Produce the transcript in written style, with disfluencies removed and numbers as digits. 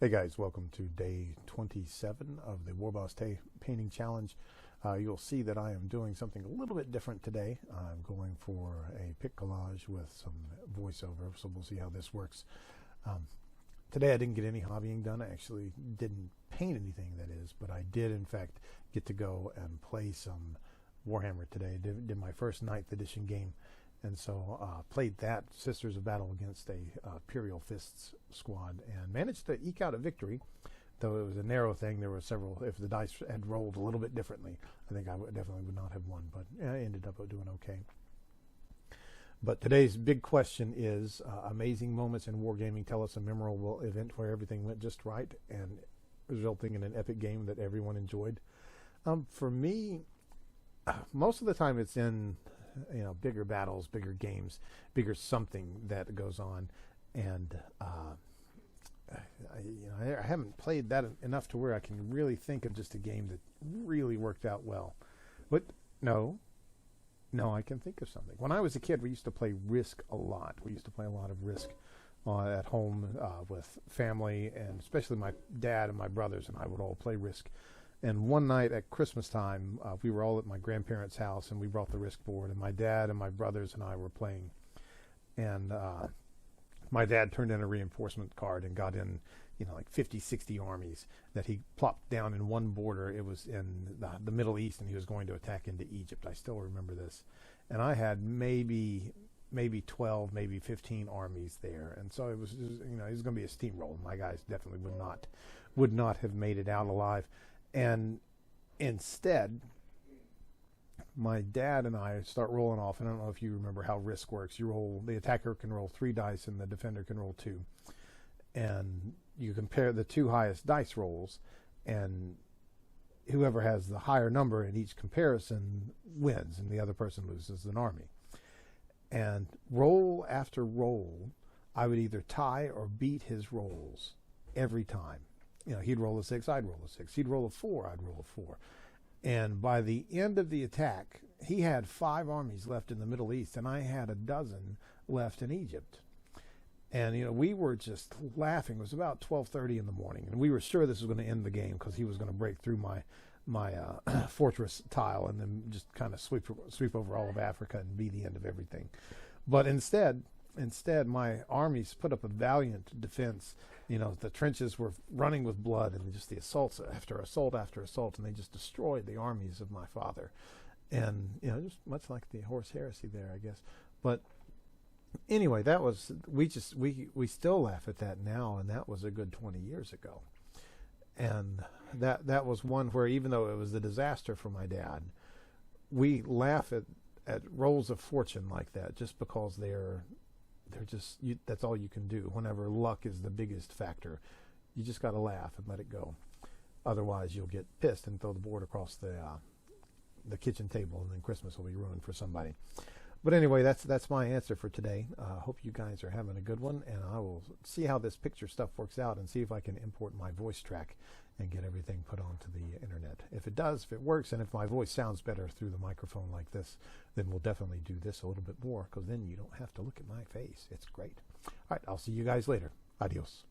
Hey guys, welcome to day 27 of the Warboss Painting Challenge. You'll see that I am doing something a little bit different today. I'm going for a pic collage with some voiceover, so we'll see how this works. Today I didn't get any hobbying done. I actually didn't paint anything, that is, but I did in fact get to go and play some Warhammer today. Did my first 9th edition game, and so played that Sisters of Battle against a Imperial Fists squad and managed to eke out a victory, though it was a narrow thing. There were several, if the dice had rolled a little bit differently, I think I definitely would not have won, but I ended up doing okay. But today's big question is amazing moments in wargaming. Tell us a memorable event where everything went just right and resulting in an epic game that everyone enjoyed. For me, most of the time it's in bigger battles, bigger games, bigger something that goes on, and I haven't played that enough to where I can really think of just a game that really worked out well. But no, I can think of something. When I was a kid, we used to play Risk a lot. We used to play a lot of Risk at home with family, and especially my dad and my brothers and I would all play Risk. And one night at Christmas time, we were all at my grandparents' house, and we brought the Risk board, and my dad and my brothers and I were playing. And my dad turned in a reinforcement card and got in, like 50, 60 armies that he plopped down in one border. It was in the Middle East, and he was going to attack into Egypt. I still remember this. And I had maybe 12, maybe 15 armies there. And so it was going to be a steamroll. My guys definitely would not have made it out alive. And instead, my dad and I start rolling off, and I don't know if you remember how Risk works. The attacker can roll 3 dice and the defender can roll 2. And you compare the 2 highest dice rolls, and whoever has the higher number in each comparison wins, and the other person loses an army. And roll after roll, I would either tie or beat his rolls every time. He'd roll a 6, I'd roll a 6. He'd roll a 4, I'd roll a 4. And by the end of the attack, he had 5 armies left in the Middle East, and I had a dozen left in Egypt. And, we were just laughing. It was about 12:30 in the morning, and we were sure this was going to end the game because he was going to break through my fortress tile and then just kind of sweep over all of Africa and be the end of everything. But instead, my armies put up a valiant defense. The trenches were running with blood, and just the assaults after assault after assault, and they just destroyed the armies of my father. And just much like the horse heresy there, I guess. But anyway, that was we still laugh at that now, and that was a good 20 years ago. And that was one where, even though it was a disaster for my dad, we laugh at rolls of fortune like that, just because they're just that's all you can do. Whenever luck is the biggest factor, you just got to laugh and let it go. Otherwise, you'll get pissed and throw the board across the kitchen table, and then Christmas will be ruined for somebody. But anyway, that's my answer for today. Hope you guys are having a good one, and I will see how this picture stuff works out and see if I can import my voice track and get everything put onto the internet. If it does, if it works, and if my voice sounds better through the microphone like this, then we'll definitely do this a little bit more, because then you don't have to look at my face. It's great. All right, I'll see you guys later. Adios.